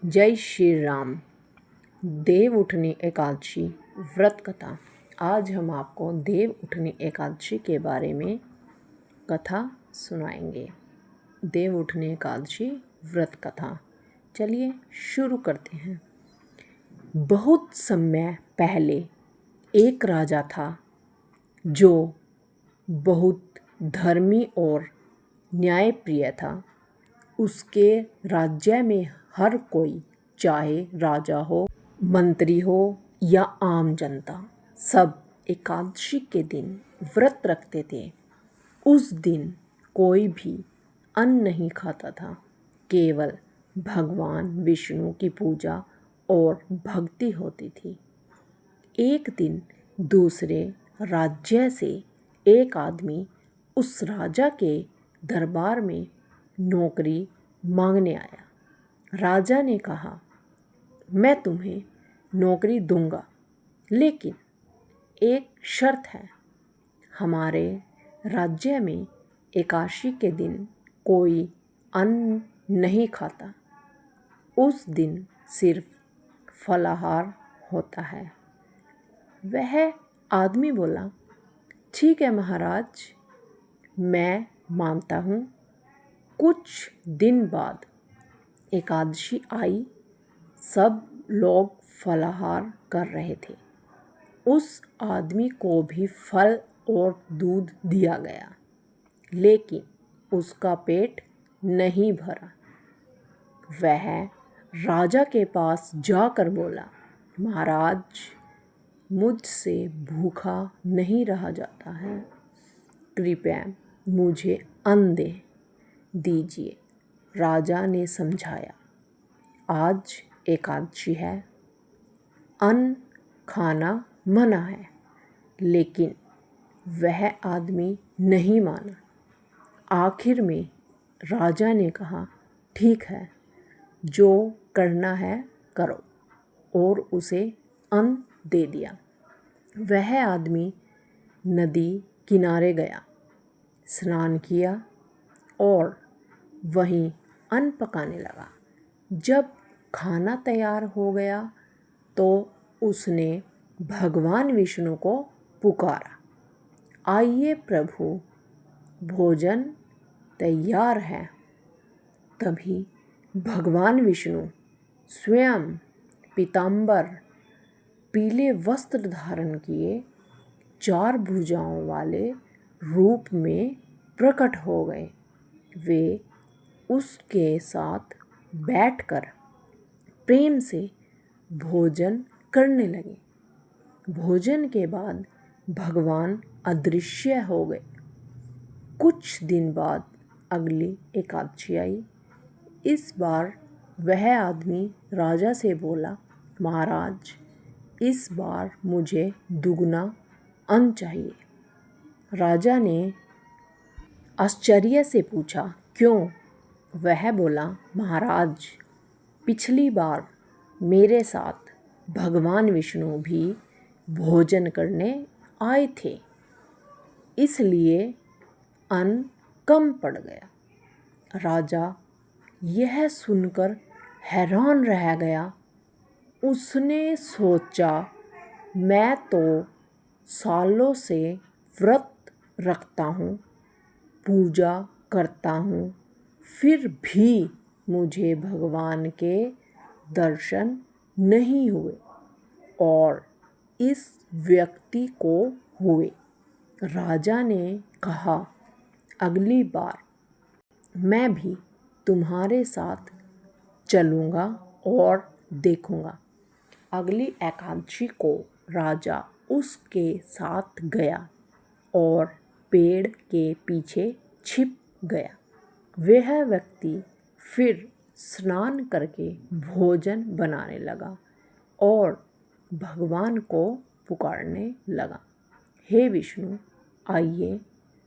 जय श्री राम। देव उठनी एकादशी व्रत कथा। आज हम आपको देव उठनी एकादशी के बारे में कथा सुनाएंगे। देव उठनी एकादशी व्रत कथा, चलिए शुरू करते हैं। बहुत समय पहले एक राजा था जो बहुत धर्मी और न्यायप्रिय था। उसके राज्य में हर कोई, चाहे राजा हो, मंत्री हो या आम जनता, सब एकादशी के दिन व्रत रखते थे। उस दिन कोई भी अन्न नहीं खाता था, केवल भगवान विष्णु की पूजा और भक्ति होती थी। एक दिन दूसरे राज्य से एक आदमी उस राजा के दरबार में नौकरी मांगने आया। राजा ने कहा, मैं तुम्हें नौकरी दूंगा, लेकिन एक शर्त है। हमारे राज्य में एकादशी के दिन कोई अन्न नहीं खाता। उस दिन सिर्फ फलाहार होता है। वह आदमी बोला, ठीक है महाराज, मैं मानता हूँ। कुछ दिन बाद एकादशी आई। सब लोग फलाहार कर रहे थे। उस आदमी को भी फल और दूध दिया गया, लेकिन उसका पेट नहीं भरा। वह राजा के पास जाकर बोला, महाराज, मुझसे भूखा नहीं रहा जाता है, कृपया मुझे अन्न दे दीजिए। राजा ने समझाया, आज एकादशी है, अन्न खाना मना है, लेकिन वह आदमी नहीं माना। आखिर में राजा ने कहा, ठीक है, जो करना है करो, और उसे अन्न दे दिया। वह आदमी नदी किनारे गया, स्नान किया और वहीं अन्न पकाने लगा। जब खाना तैयार हो गया तो उसने भगवान विष्णु को पुकारा, आइए प्रभु, भोजन तैयार है। तभी भगवान विष्णु स्वयं पीतांबर पीले वस्त्र धारण किए, 4 भुजाओं वाले रूप में प्रकट हो गए। वे उसके साथ बैठकर प्रेम से भोजन करने लगे। भोजन के बाद भगवान अदृश्य हो गए। कुछ दिन बाद अगली एकादशी आई। इस बार वह आदमी राजा से बोला, महाराज, इस बार मुझे दुगना अन्न चाहिए। राजा ने आश्चर्य से पूछा, क्यों? वह बोला, महाराज, पिछली बार मेरे साथ भगवान विष्णु भी भोजन करने आए थे, इसलिए अन्न कम पड़ गया। राजा यह सुनकर हैरान रह गया। उसने सोचा, मैं तो सालों से व्रत रखता हूँ, पूजा करता हूँ, फिर भी मुझे भगवान के दर्शन नहीं हुए और इस व्यक्ति को हुए। राजा ने कहा, अगली बार मैं भी तुम्हारे साथ चलूँगा और देखूँगा। अगली एकादशी को राजा उसके साथ गया और पेड़ के पीछे छिप गया। वह व्यक्ति फिर स्नान करके भोजन बनाने लगा और भगवान को पुकारने लगा, हे विष्णु, आइए,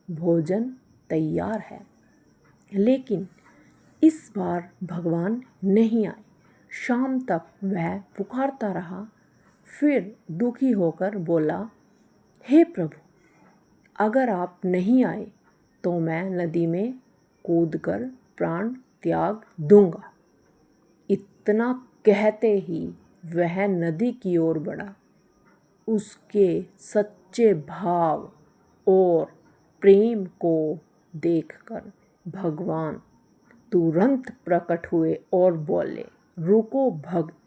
भोजन तैयार है। लेकिन इस बार भगवान नहीं आए। शाम तक वह पुकारता रहा। फिर दुखी होकर बोला, हे प्रभु, अगर आप नहीं आए तो मैं नदी में कूदकर प्राण त्याग दूंगा। इतना कहते ही वह नदी की ओर बढ़ा। उसके सच्चे भाव और प्रेम को देखकर भगवान तुरंत प्रकट हुए और बोले, रुको भक्त,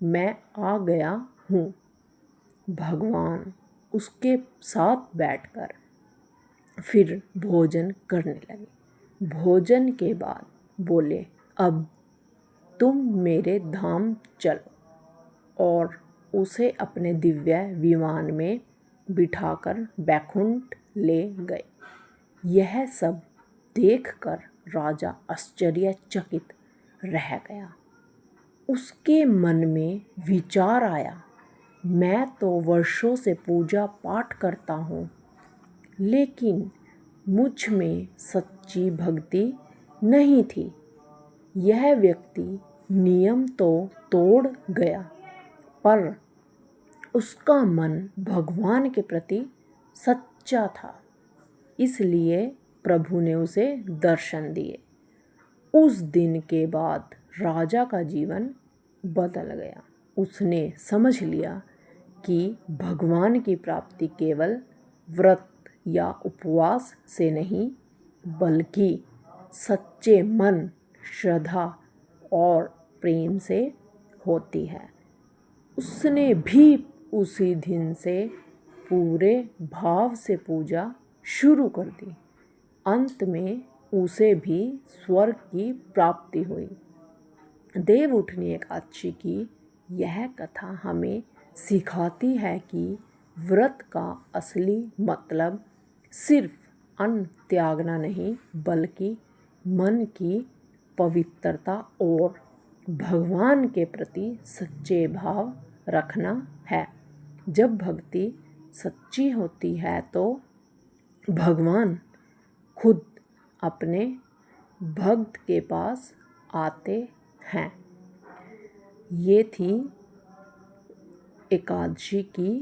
मैं आ गया हूँ। भगवान उसके साथ बैठकर फिर भोजन करने लगे। भोजन के बाद बोले, अब तुम मेरे धाम चलो, और उसे अपने दिव्य विमान में बिठाकर बैकुंठ ले गए। यह सब देखकर राजा आश्चर्यचकित रह गया। उसके मन में विचार आया, मैं तो वर्षों से पूजा पाठ करता हूँ, लेकिन मुझ में सच्ची भक्ति नहीं थी। यह व्यक्ति नियम तो तोड़ गया, पर उसका मन भगवान के प्रति सच्चा था, इसलिए प्रभु ने उसे दर्शन दिए। उस दिन के बाद राजा का जीवन बदल गया। उसने समझ लिया कि भगवान की प्राप्ति केवल व्रत या उपवास से नहीं, बल्कि सच्चे मन, श्रद्धा और प्रेम से होती है। उसने भी उसी दिन से पूरे भाव से पूजा शुरू कर दी। अंत में उसे भी स्वर्ग की प्राप्ति हुई। देवउठनी एकादशी की यह कथा हमें सिखाती है कि व्रत का असली मतलब सिर्फ अन्न त्यागना नहीं, बल्कि मन की पवित्रता और भगवान के प्रति सच्चे भाव रखना है। जब भक्ति सच्ची होती है तो भगवान खुद अपने भक्त के पास आते हैं। ये थी एकादशी की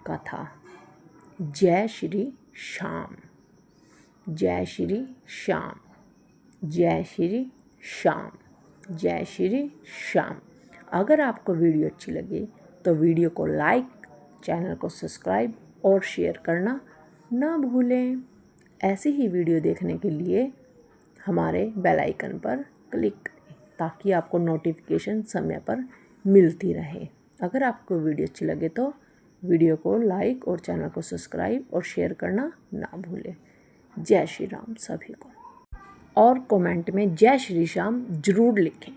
कथा। जय श्री श्याम, जय श्री श्याम, जय श्री श्याम, जय श्री श्याम। अगर आपको वीडियो अच्छी लगी तो वीडियो को लाइक, चैनल को सब्सक्राइब और शेयर करना ना भूलें। ऐसी ही वीडियो देखने के लिए हमारे बेल आइकन पर क्लिक करें, ताकि आपको नोटिफिकेशन समय पर मिलती रहे। अगर आपको वीडियो अच्छी लगे तो वीडियो को लाइक और चैनल को सब्सक्राइब और शेयर करना ना भूलें। जय श्री राम सभी को, और कमेंट में जय श्री श्याम ज़रूर लिखें।